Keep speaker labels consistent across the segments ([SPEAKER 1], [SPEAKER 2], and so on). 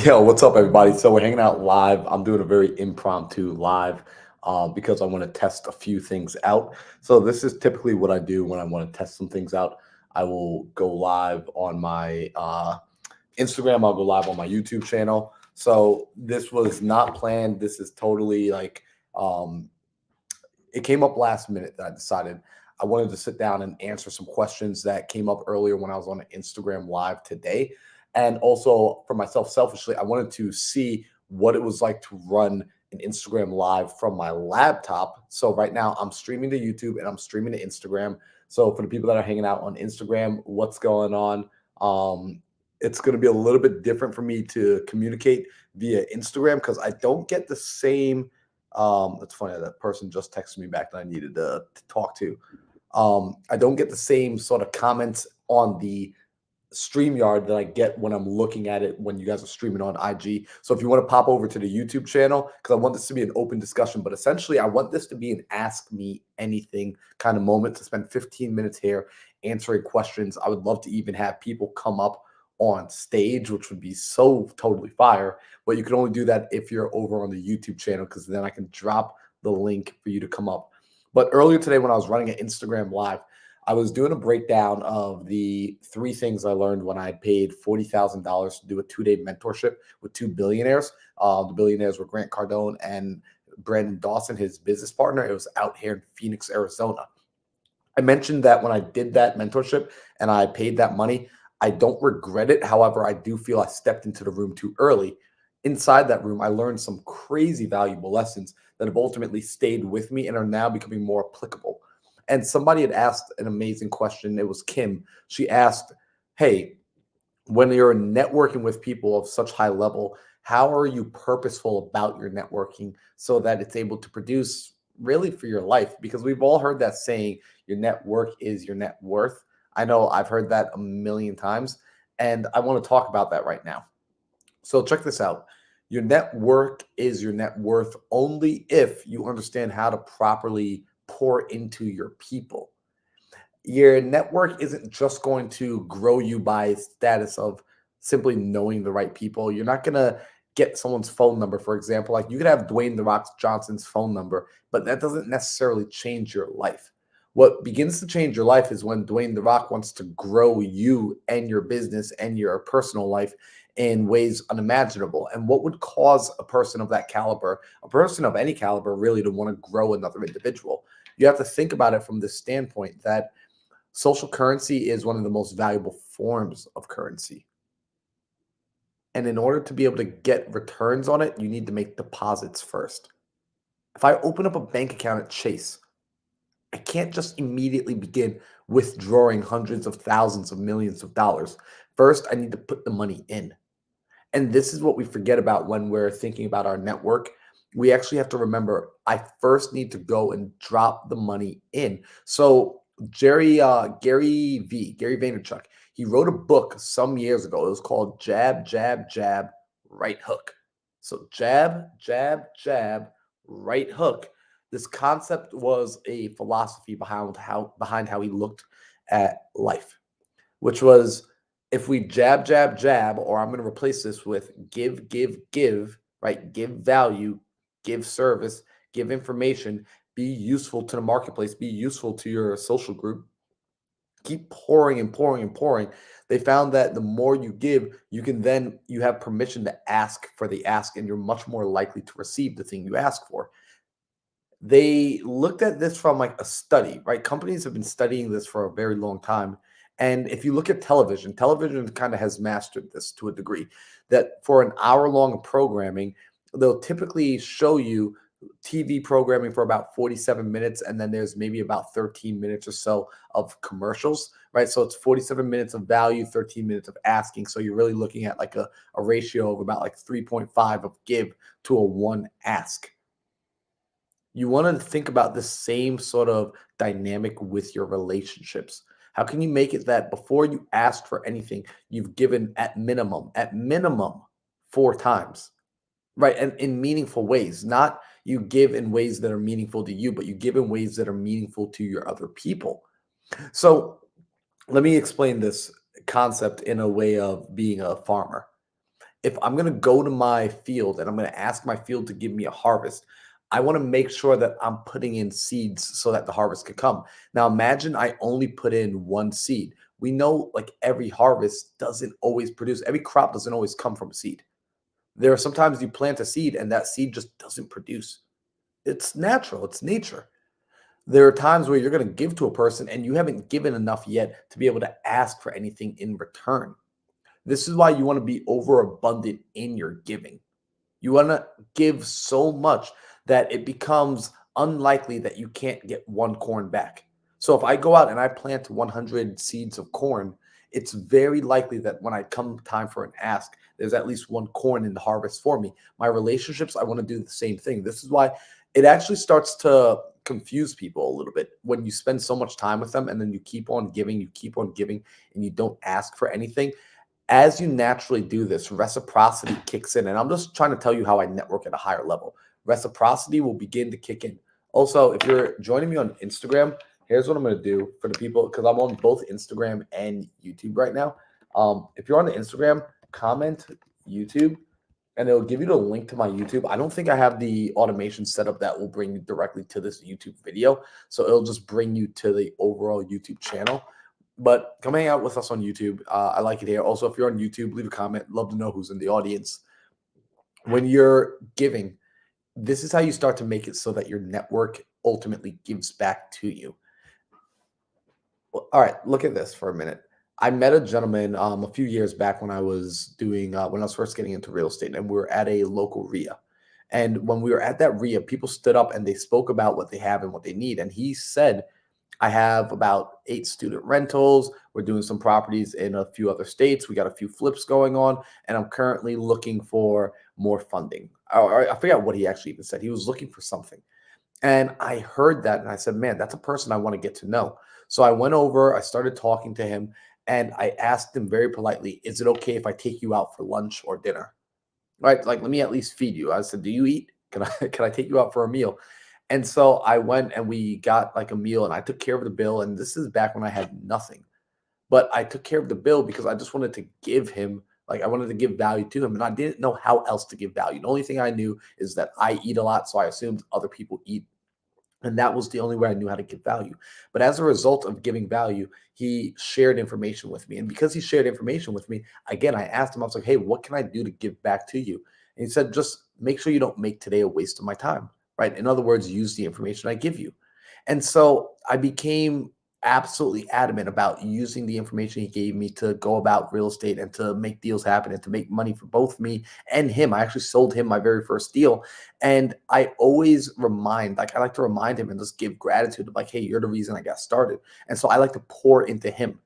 [SPEAKER 1] Yo, what's up, everybody? So we're hanging out live. I'm doing a very impromptu live because I want to test a few things out. So this is typically what I do when I want to test some things out. I will go live on my Instagram. I'll go live on my YouTube channel. So this was not planned. This is totally like um, it came up last minute that I decided I wanted to sit down and answer some questions that came up earlier when I was on Instagram live today. And also for myself, selfishly, I wanted to see what it was like to run an Instagram live from my laptop. So right now I'm streaming to YouTube and I'm streaming to Instagram. So for the people that are hanging out on Instagram, what's going on? It's going to be a little bit different for me to communicate via Instagram because I don't get the same it's funny that person just texted me back that I needed to talk to. I don't get the same sort of comments on the StreamYard that I get when I'm looking at it when you guys are streaming on IG. So if you want to pop over to the YouTube channel, because I want this to be an open discussion, but essentially I want this to be an ask me anything kind of moment to spend 15 minutes here answering questions. I would love to even have people come up on stage, which would be so totally fire. But you can only do that if you're over on the YouTube channel, because then I can drop the link for you to come up. But earlier today, when I was running an Instagram live, I was doing a breakdown of the three things I learned when I paid $40,000 to do a 2-day mentorship with two billionaires. The billionaires were Grant Cardone and Brandon Dawson, his business partner. It was out here in Phoenix, Arizona. I mentioned that when I did that mentorship and I paid that money, I don't regret it. However, I do feel I stepped into the room too early. Inside that room, I learned some crazy valuable lessons that have ultimately stayed with me and are now becoming more applicable. And somebody had asked an amazing question. It was Kim. She asked, hey, when you're networking with people of such high level, how are you purposeful about your networking so that it's able to produce really for your life? Because we've all heard that saying, your network is your net worth. I know I've heard that a million times, and I want to talk about that right now. So check this out. Your network is your net worth only if you understand how to properly pour into your people. Your network isn't just going to grow you by status of simply knowing the right people. You're not going to get someone's phone number, for example. Like you could have Dwayne The Rock Johnson's phone number, but that doesn't necessarily change your life. What begins to change your life is when Dwayne The Rock wants to grow you and your business and your personal life in ways unimaginable. And what would cause a person of that caliber, a person of any caliber, really to want to grow another individual? You have to think about it from this standpoint that social currency is one of the most valuable forms of currency. And in order to be able to get returns on it, you need to make deposits first. If I open up a bank account at Chase, I can't just immediately begin withdrawing hundreds of thousands of millions of dollars. First, I need to put the money in. And this is what we forget about when we're thinking about our network. We actually have to remember I first need to go and drop the money in. So Gary Vaynerchuk, he wrote a book some years ago. It was called Jab, Jab, Jab, Right Hook. So jab, jab, jab, right hook. This concept was a philosophy behind how he looked at life, which was if we jab, jab, jab, or I'm going to replace this with give, give, give, right? Give value, give service, give information, be useful to the marketplace, be useful to your social group, keep pouring and pouring and pouring. They found that the more you give, you have permission to ask for the ask, and you're much more likely to receive the thing you ask for. They looked at this from like a study, right? Companies have been studying this for a very long time. And if you look at television kind of has mastered this to a degree that for an hour long of programming, they'll typically show you TV programming for about 47 minutes. And then there's maybe about 13 minutes or so of commercials, right? So it's 47 minutes of value, 13 minutes of asking. So you're really looking at like a ratio of about like 3.5 of give to a one ask. You want to think about the same sort of dynamic with your relationships. How can you make it that before you ask for anything, you've given at minimum 4 times, right? And in meaningful ways, not you give in ways that are meaningful to you, but you give in ways that are meaningful to your other people. So let me explain this concept in a way of being a farmer. If I'm going to go to my field and I'm going to ask my field to give me a harvest, I want to make sure that I'm putting in seeds so that the harvest can come. Now, imagine I only put in one seed. We know like every harvest doesn't always produce, every crop doesn't always come from a seed. There are sometimes you plant a seed and that seed just doesn't produce. It's natural, it's nature. There are times where you're going to give to a person and you haven't given enough yet to be able to ask for anything in return. This is why you want to be overabundant in your giving. You want to give so much that it becomes unlikely that you can't get one corn back. So if I go out and I plant 100 seeds of corn, it's very likely that when I come time for an ask, there's at least one corn in the harvest for me. My relationships, I want to do the same thing. This is why it actually starts to confuse people a little bit when you spend so much time with them and then you keep on giving, and you don't ask for anything. As you naturally do this, reciprocity kicks in. And I'm just trying to tell you how I network at a higher level. Reciprocity will begin to kick in. Also, if you're joining me on Instagram, here's what I'm going to do for the people, because I'm on both Instagram and YouTube right now. If you're on the Instagram, comment YouTube and it'll give you the link to my YouTube. I don't think I have the automation set up that will bring you directly to this YouTube video. So it'll just bring you to the overall YouTube channel. But come hang out with us on YouTube. I like it here. Also, if you're on YouTube, leave a comment. Love to know who's in the audience. When you're giving, this is how you start to make it so that your network ultimately gives back to you. Well, all right, look at this for a minute. I met a gentleman a few years back when I was doing when I was first getting into real estate, and we were at a local RIA. And when we were at that RIA, people stood up and they spoke about what they have and what they need. And he said, I have about 8 student rentals. We're doing some properties in a few other states. We got a few flips going on, and I'm currently looking for more funding. I forget what he actually even said. He was looking for something. And I heard that and I said, man, that's a person I want to get to know. So I went over, I started talking to him, and I asked him very politely, is it okay if I take you out for lunch or dinner? Right? Like, let me at least feed you. I said, do you eat? Can I take you out for a meal? And so I went and we got like a meal and I took care of the bill. And this is back when I had nothing. But I took care of the bill because I just wanted to give him, like, I wanted to give value to him. And I didn't know how else to give value. The only thing I knew is that I eat a lot. So I assumed other people eat. And that was the only way I knew how to give value. But as a result of giving value, he shared information with me. And because he shared information with me, again, I asked him, I was like, hey, what can I do to give back to you? And he said, just make sure you don't make today a waste of my time, right? In other words, use the information I give you. And so I became absolutely adamant about using the information he gave me to go about real estate and to make deals happen and to make money for both me and him. I actually sold him my very first deal. And I always I like to remind him and just give gratitude of like, hey, you're the reason I got started. And so I like to pour into him.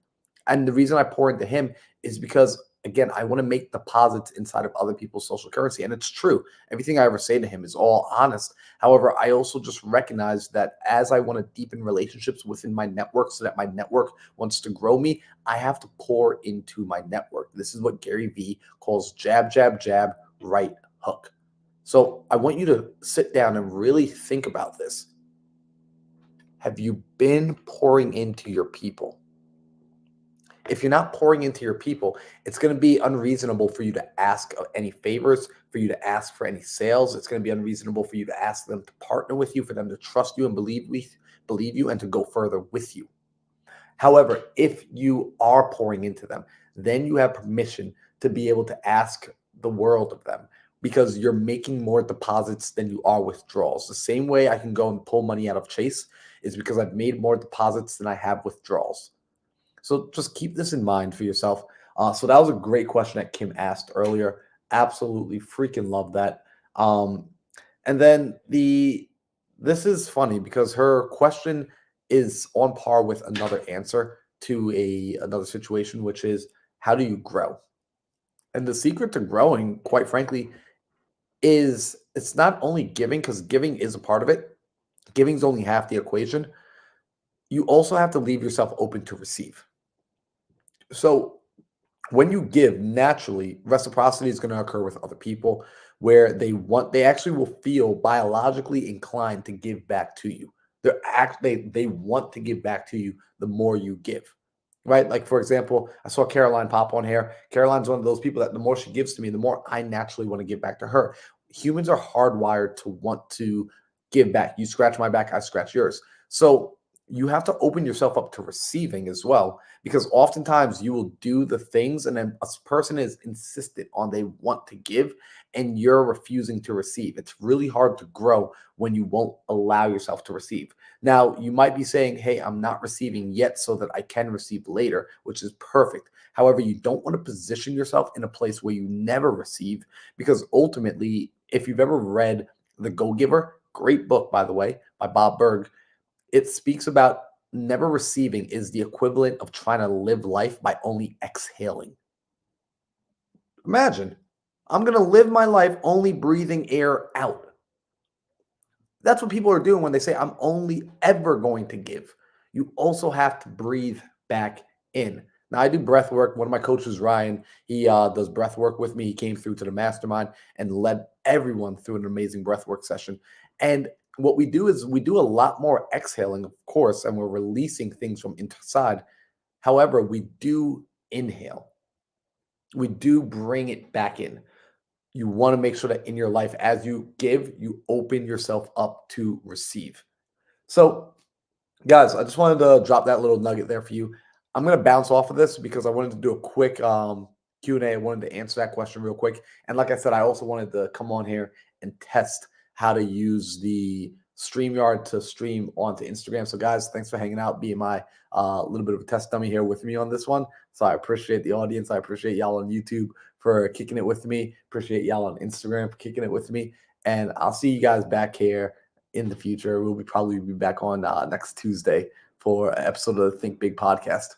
[SPEAKER 1] And the reason I pour into him is because, again, I want to make deposits inside of other people's social currency. And it's true. Everything I ever say to him is all honest. However, I also just recognize that as I want to deepen relationships within my network so that my network wants to grow me, I have to pour into my network. This is what Gary Vee calls jab, jab, jab, right hook. So I want you to sit down and really think about this. Have you been pouring into your people? If you're not pouring into your people, it's going to be unreasonable for you to ask any favors, for you to ask for any sales. It's going to be unreasonable for you to ask them to partner with you, for them to trust you and believe you and to go further with you. However, if you are pouring into them, then you have permission to be able to ask the world of them because you're making more deposits than you are withdrawals. The same way I can go and pull money out of Chase is because I've made more deposits than I have withdrawals. So just keep this in mind for yourself. So that was a great question that Kim asked earlier. Absolutely freaking love that. And then this is funny because her question is on par with another answer to another situation, which is how do you grow? And the secret to growing, quite frankly, is it's not only giving, because giving is a part of it. Giving is only half the equation. You also have to leave yourself open to receive. So when you give, naturally, reciprocity is going to occur with other people where they actually will feel biologically inclined to give back to you. They want to give back to you the more you give. right? Like, for example, I saw Caroline pop on here. Caroline's one of those people that the more she gives to me, the more I naturally want to give back to her. Humans are hardwired to want to give back. You scratch my back, I scratch yours. So you have to open yourself up to receiving as well, because oftentimes you will do the things and then a person is insistent on they want to give and you're refusing to receive. It's really hard to grow when you won't allow yourself to receive. Now, you might be saying, hey, I'm not receiving yet so that I can receive later, which is perfect. However, you don't want to position yourself in a place where you never receive, because ultimately, if you've ever read The Go Giver, great book, by the way, by Bob Berg, it speaks about never receiving is the equivalent of trying to live life by only exhaling. Imagine, I'm going to live my life only breathing air out. That's what people are doing when they say, I'm only ever going to give. You also have to breathe back in. Now, I do breath work. One of my coaches, Ryan, he does breath work with me. He came through to the mastermind and led everyone through an amazing breath work session. And what we do is we do a lot more exhaling, of course, and we're releasing things from inside. However, we do inhale, we do bring it back in. You want to make sure that in your life, as you give, you open yourself up to receive. So, guys, I just wanted to drop that little nugget there for you. I'm going to bounce off of this because I wanted to do a quick Q&A. I wanted to answer that question real quick. And like I said, I also wanted to come on here and test how to use the StreamYard to stream onto Instagram. So, guys, thanks for hanging out, being my little bit of a test dummy here with me on this one. So I appreciate the audience. I appreciate y'all on YouTube for kicking it with me. Appreciate y'all on Instagram for kicking it with me. And I'll see you guys back here in the future. We'll probably be back on next Tuesday for an episode of the Think Big podcast.